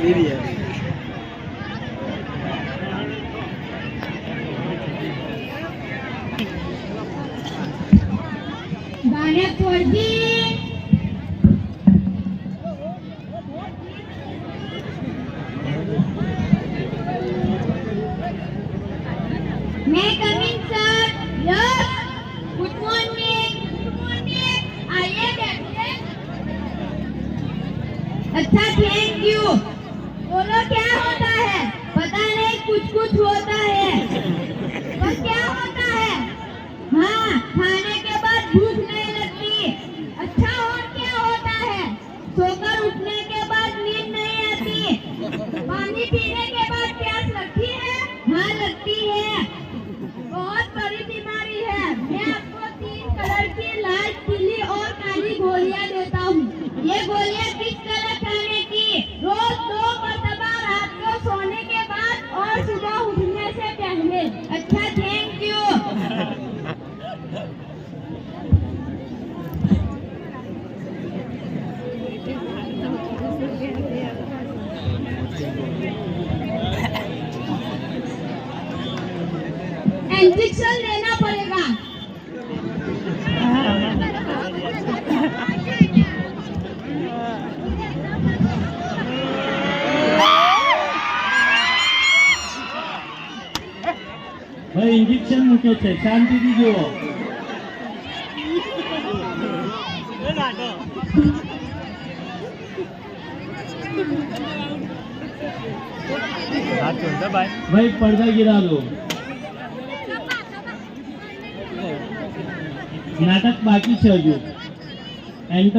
मेरी है। गाने छोड़ दी। मैं coming sir. Yes, good morning. Good morning, आइए बैठिए। अच्छा, थैंक यू। बोलो क्या होता है? पता नहीं, कुछ कुछ होता है। पर क्या होता है? हाँ, खाने के बाद भूख नहीं लगती। अच्छा, और क्या होता है? सोकर उठने के बाद नींद नहीं आती। पानी पीने के बाद प्यास लगती है? हाँ, लगती है। बहुत बड़ी बीमारी है। मैं आपको 3 कलर की लाल, पीली और काली गोलियां देता हूँ। ये गोलियां किस तरह खाने की? रोज 2 मरतबा, रात को सोने के बाद और सुबह उठने से पहले। अच्छा, थैंक यू। इंजेक्शन लेना पड़ेगा। भाई इंजेक्शन મૂક્યો છે, શાંતિથી જુઓ. ભાઈ પડદા गिरा दो. નાટક બાકી છે હજુ. એન્ટર